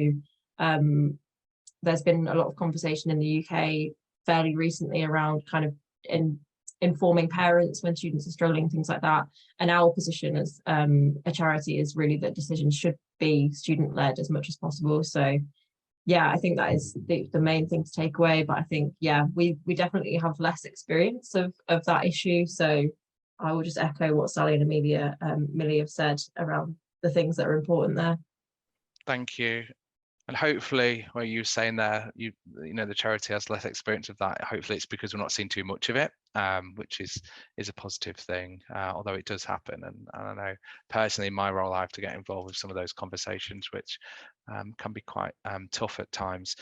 there's been a lot of conversation in the UK fairly recently around kind of informing parents when students are struggling, things like that. And our position as a charity is really that decisions should be student-led as much as possible. So yeah, I think that is the main thing to take away. But I think, yeah, we definitely have less experience of that issue. So I will just echo what Sally and Amelia, Millie have said around the things that are important there. Thank you. And hopefully, where you were saying there, you know, the charity has less experience of that. Hopefully, it's because we're not seeing too much of it, which is a positive thing. Although it does happen, and I know personally, in my role, I have to get involved with some of those conversations, which can be quite tough at times.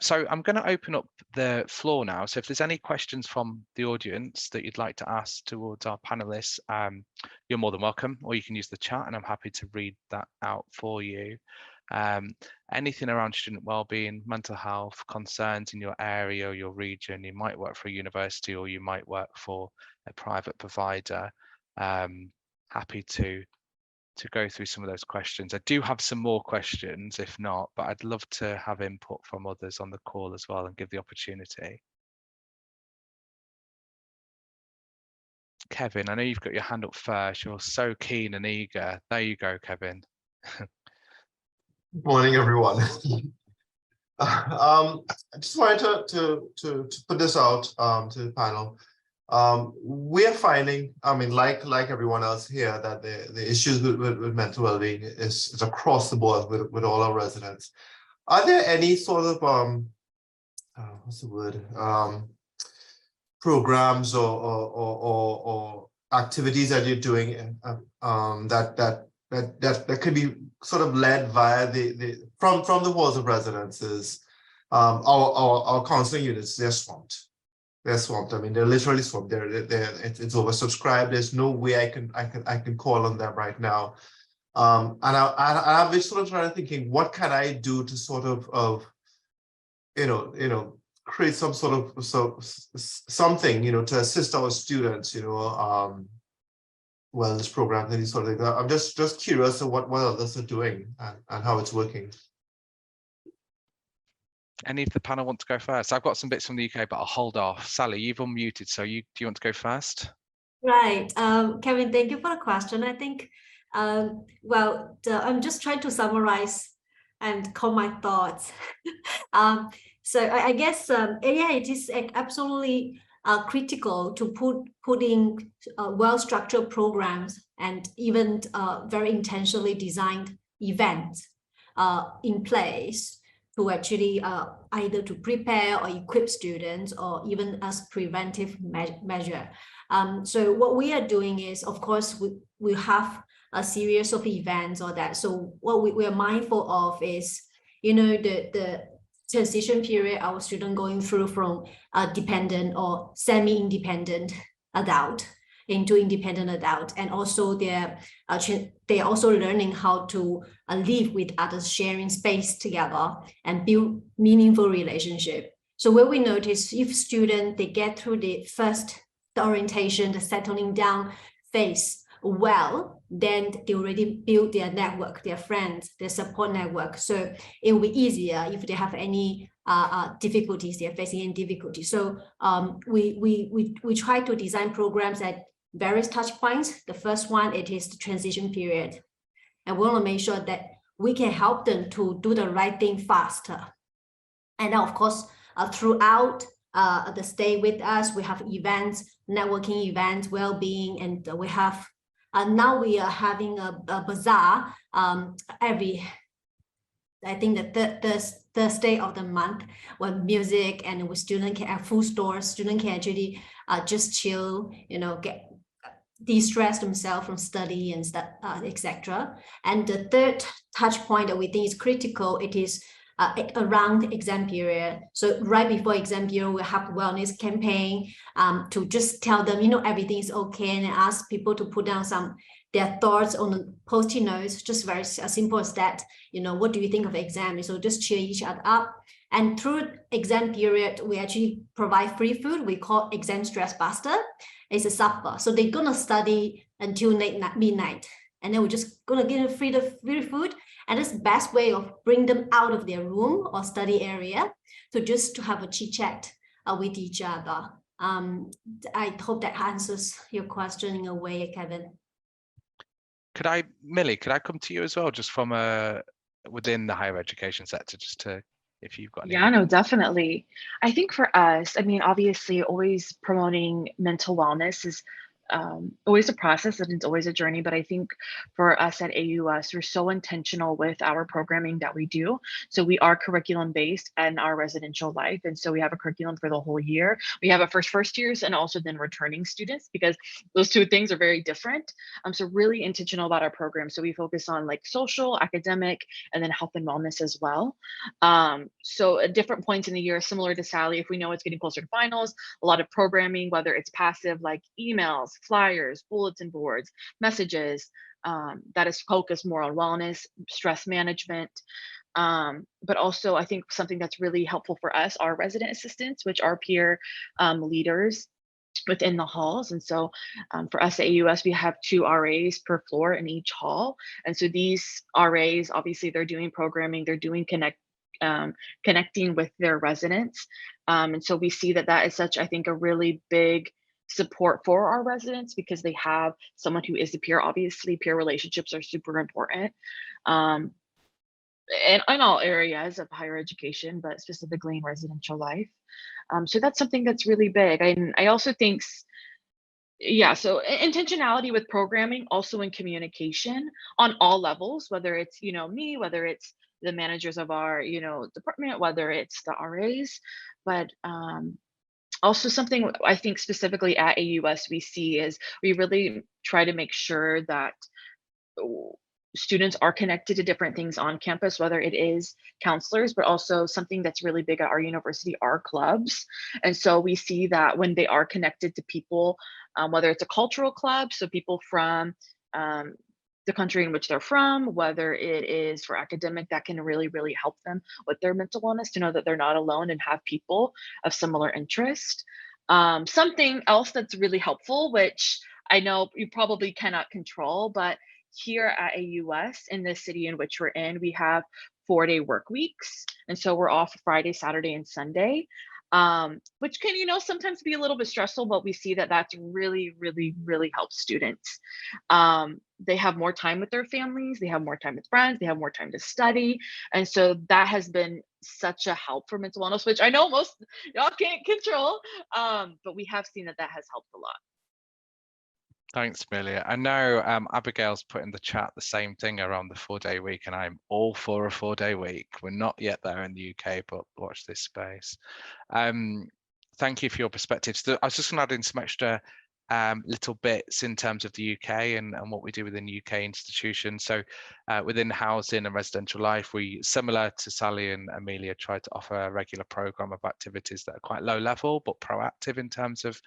So I'm going to open up the floor now. So if there's any questions from the audience that you'd like to ask towards our panelists, you're more than welcome, or you can use the chat, and I'm happy to read that out for you. Anything around student wellbeing, mental health concerns in your area or your region. You might work for a university or you might work for a private provider. Happy to go through some of those questions. I do have some more questions if not, but I'd love to have input from others on the call as well and give the opportunity. Kevin, I know you've got your hand up first. You're so keen and eager. There you go, Kevin. Good morning, everyone. I just wanted to put this out to the panel. We are finding, I mean, like everyone else here, that the issues with mental well-being is across the board with all our residents. Are there any sort of what's the word? Programs or activities that you're doing that could be sort of led via from the walls of residences? Our counseling units, they're swamped. They're swamped. I mean, they're literally swamped. It's oversubscribed. There's no way I can call on them right now. And I've been sort of trying to thinking, what can I do to sort of create some sort of something, to assist our students, wellness programs and these sort of things. I'm just curious of what others are doing and how it's working. Any of the panel want to go first? I've got some bits from the UK, but I'll hold off. Sally, you've unmuted, so do you want to go first? Right. Kevin, thank you for the question. I think, I'm just trying to summarize and calm my thoughts. So I guess, it is absolutely critical to put in well-structured programs and even very intentionally designed events in place to actually either to prepare or equip students or even as preventive measure. So what we are doing is, of course, we have a series of events or that. So what we are mindful of is, the transition period our student going through from a dependent or semi-independent adult into independent adult, and also they're also learning how to live with others, sharing space together and build meaningful relationship. So what we notice, if students, they get through the first orientation, the settling down phase well, then they already build their network, their friends, their support network. So it will be easier if they have any difficulties, they're facing any difficulties. So we try to design programs at various touch points. The first one, it is the transition period. And we want to make sure that we can help them to do the right thing faster. And now, of course, throughout the stay with us, we have events, networking events, well-being, and we have now we are having a bazaar every, I think the Thursday of the month, with music and with student can full stores. Student can actually just chill, get de-stress themselves from study and stuff, etc. And the third touch point that we think is critical, it is around the exam period. So right before exam period, we have wellness campaign to just tell them, everything is okay, and ask people to put down their thoughts on the post-it notes, just very as simple as that. What do you think of exam? So just cheer each other up. And through exam period, we actually provide free food. We call exam stress buster. It's a supper. So they're gonna study until midnight, and then we're just gonna give them free food. And it's the best way of bring them out of their room or study area to have a chit chat with each other. I hope that answers your question in a way, Kevin. Millie, could I come to you as well, just from within the higher education sector, just to, if you've got any? Yeah, no, definitely. I think for us, I mean, obviously always promoting mental wellness is always a process and it's always a journey, but I think for us at AUS, we're so intentional with our programming that we do. So we are curriculum based in our residential life. And so we have a curriculum for the whole year. We have it for first years and also then returning students, because those two things are very different. So really intentional about our program. So we focus on like social, academic, and then health and wellness as well. So at different points in the year, similar to Sally, if we know it's getting closer to finals, a lot of programming, whether it's passive like emails, flyers, bulletin boards, messages, that is focused more on wellness, stress management. But also I think something that's really helpful for us are resident assistants, which are peer leaders within the halls. And so for us at AUS, we have 2 RAs per floor in each hall. And so these RAs, obviously they're doing programming, they're doing connecting with their residents. And so we see that that is such, I think, a really big support for our residents, because they have someone who is a peer. Obviously, peer relationships are super important. And in all areas of higher education, but specifically in residential life. So that's something that's really big. And I also think, yeah, so intentionality with programming, also in communication on all levels, whether it's, me, whether it's the managers of our, department, whether it's the RAs, but also something I think specifically at AUS we see is we really try to make sure that students are connected to different things on campus, whether it is counselors, but also something that's really big at our university are clubs. And so we see that when they are connected to people, whether it's a cultural club, so people from the country in which they're from, whether it is for academic, that can really, really help them with their mental wellness, to know that they're not alone and have people of similar interest. Something else that's really helpful, which I know you probably cannot control, but here at AUS in the city in which we're in, we have 4-day work weeks. And so we're off Friday, Saturday, and Sunday, which can, sometimes be a little bit stressful, but we see that that's really, really, really helps students. They have more time with their families, they have more time with friends, they have more time to study. And so that has been such a help for mental wellness, which I know most y'all can't control, but we have seen that that has helped a lot. Thanks, Amelia. I know Abigail's put in the chat the same thing around the 4-day week, and I'm all for a 4-day week. We're not yet there in the UK, but watch this space. Thank you for your perspectives. I was just going to add in some extra little bits in terms of the UK and what we do within UK institutions. So within housing and residential life, we, similar to Sally and Amelia, try to offer a regular program of activities that are quite low level, but proactive in terms of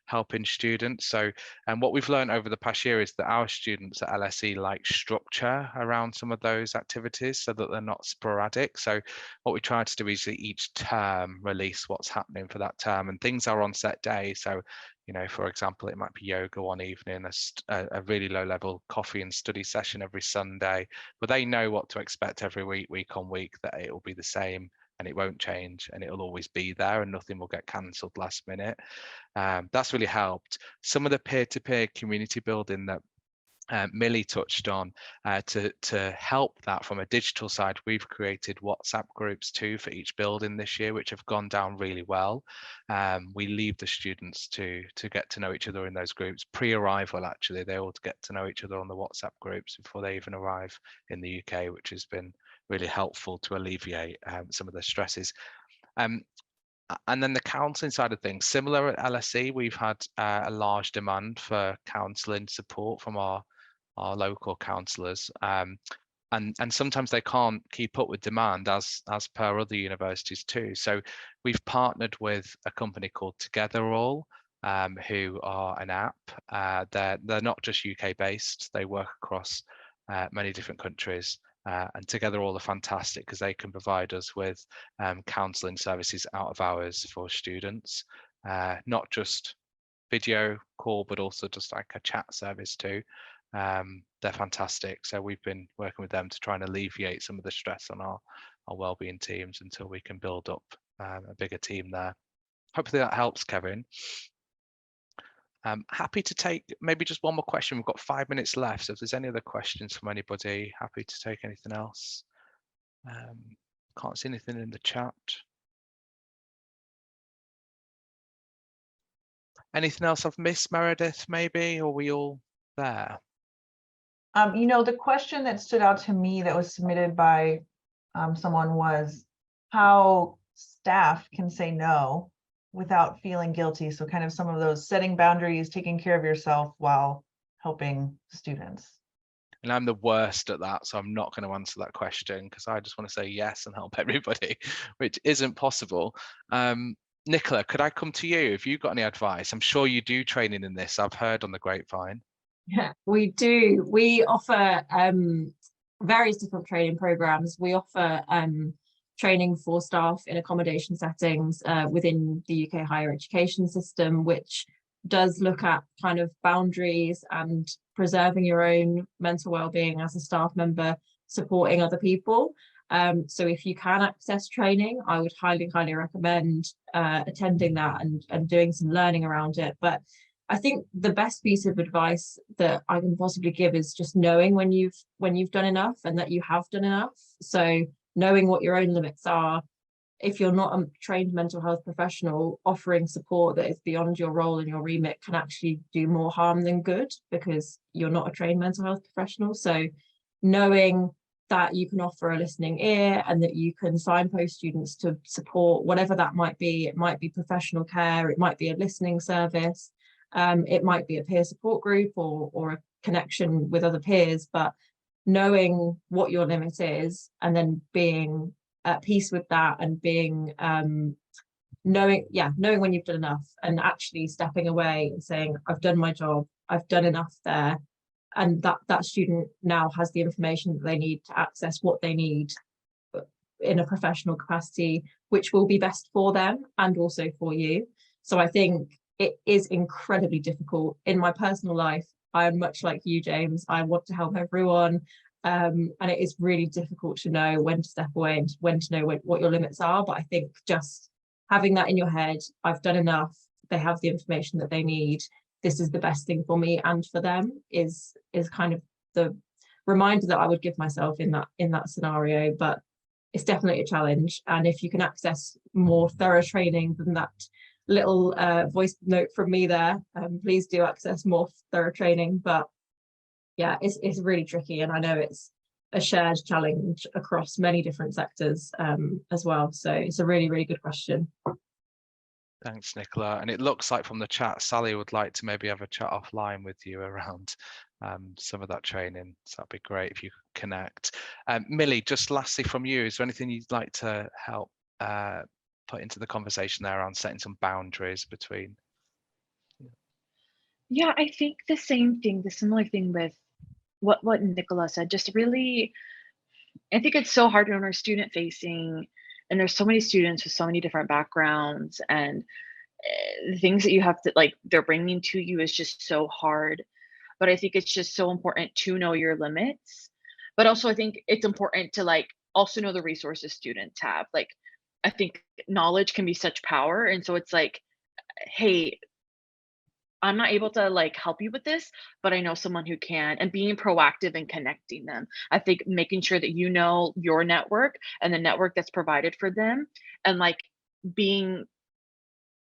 helping students. So, and what we've learned over the past year is that our students at LSE like structure around some of those activities so that they're not sporadic. So what we try to do is each term release what's happening for that term, and things are on set days. So, for example, it might be yoga one evening, a really low level coffee and study session every Sunday, but they know what to expect every week on week, that it will be the same and it won't change and it'll always be there and nothing will get cancelled last minute. That's really helped. Some of the peer-to-peer community building that Millie touched on, to help that from a digital side, we've created WhatsApp groups too for each building this year, which have gone down really well. We leave the students to get to know each other in those groups pre-arrival. Actually, they all get to know each other on the WhatsApp groups before they even arrive in the UK, which has been really helpful to alleviate some of the stresses. And then the counselling side of things, similar at LSE, we've had a large demand for counselling support from our local counsellors, and sometimes they can't keep up with demand as per other universities too. So we've partnered with a company called Together All, who are an app. They're not just UK based, they work across many different countries. And Together All are fantastic because they can provide us with counselling services out of hours for students, not just video call, but also just like a chat service too. They're fantastic. So we've been working with them to try and alleviate some of the stress on our wellbeing teams until we can build up a bigger team there. Hopefully that helps, Kevin. Happy to take maybe just one more question. We've got 5 minutes left. So if there's any other questions from anybody, happy to take anything else. Can't see anything in the chat. Anything else I've missed, Meredith, maybe, or are we all there? You know, the question that stood out to me that was submitted by someone was how staff can say no without feeling guilty. So kind of some of those setting boundaries, taking care of yourself while helping students. And I'm the worst at that, so I'm not going to answer that question because I just want to say yes and help everybody, which isn't possible. Nicola, could I come to you? Have you got any advice? I'm sure you do training in this. I've heard on the grapevine. Yeah, we do. We offer various different training programs. We offer training for staff in accommodation settings within the UK higher education system, which does look at kind of boundaries and preserving your own mental well-being as a staff member, supporting other people. So if you can access training, I would highly recommend attending that and doing some learning around it. But I think the best piece of advice that I can possibly give is just knowing when you've done enough and that you have done enough. So knowing what your own limits are. If you're not a trained mental health professional, offering support that is beyond your role and your remit can actually do more harm than good because you're not a trained mental health professional. So knowing that you can offer a listening ear and that you can signpost students to support, whatever that might be. It might be professional care, it might be a listening service, it might be a peer support group or a connection with other peers, but knowing what your limit is and then being at peace with that and being knowing when you've done enough and actually stepping away and saying, I've done my job, I've done enough there, and that student now has the information that they need to access what they need in a professional capacity, which will be best for them and also for you. So I think it is incredibly difficult. In my personal life, I am much like you, James. I want to help everyone. And it is really difficult to know when to step away and when to know what your limits are. But I think just having that in your head, I've done enough, they have the information that they need, this is the best thing for me and for them, is kind of the reminder that I would give myself in that scenario. But it's definitely a challenge. And if you can access more thorough training than that little voice note from me there, please do access more thorough training. But yeah, it's really tricky, and I know it's a shared challenge across many different sectors as well. So it's a really, really good question. Thanks, Nicola. And it looks like from the chat, Sally would like to maybe have a chat offline with you around some of that training. So that'd be great if you could connect. Millie, just lastly from you, is there anything you'd like to help put into the conversation there around setting some boundaries between? Yeah, I think the similar thing with what Nicola said, just really, I think it's so hard when we're student facing and there's so many students with so many different backgrounds, and the things that you have to, like, they're bringing to you is just so hard. But I think it's just so important to know your limits. But also I think it's important to also know the resources students have. Like, I think knowledge can be such power. And so it's like, hey, I'm not able to help you with this, but I know someone who can, and being proactive and connecting them. I think making sure that you know your network and the network that's provided for them, and being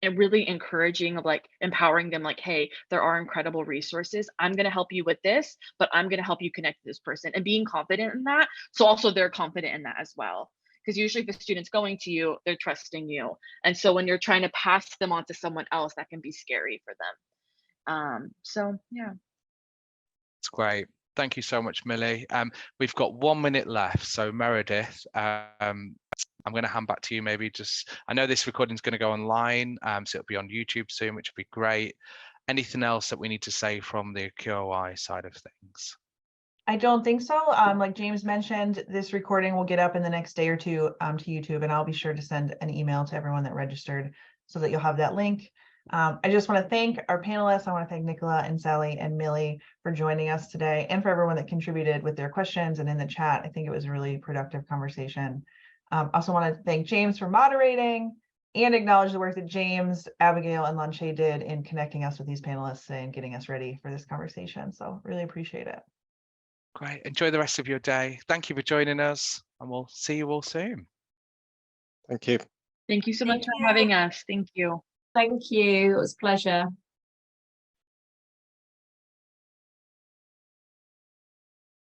really encouraging of empowering them, hey, there are incredible resources. I'm going to help you with this, but I'm going to help you connect to this person, and being confident in that. So also they're confident in that as well. Because usually if a student's going to you, they're trusting you. And so when you're trying to pass them on to someone else, that can be scary for them. So yeah. It's great. Thank you so much, Millie. We've got 1 minute left. So Meredith, I'm going to hand back to you. Maybe I know this recording is going to go online, so it'll be on YouTube soon, which would be great. Anything else that we need to say from the QOI side of things? I don't think so. Like James mentioned, this recording will get up in the next day or two to YouTube, and I'll be sure to send an email to everyone that registered so that you'll have that link. I just want to thank our panelists. I want to thank Nicola and Sally and Millie for joining us today, and for everyone that contributed with their questions and in the chat. I think it was a really productive conversation. Also want to thank James for moderating and acknowledge the work that James, Abigail, and Lanche did in connecting us with these panelists and getting us ready for this conversation. So really appreciate it. Great. Enjoy the rest of your day. Thank you for joining us, and we'll see you all soon. Thank you. Thank you so much for having us. Thank you. Thank you. It was a pleasure.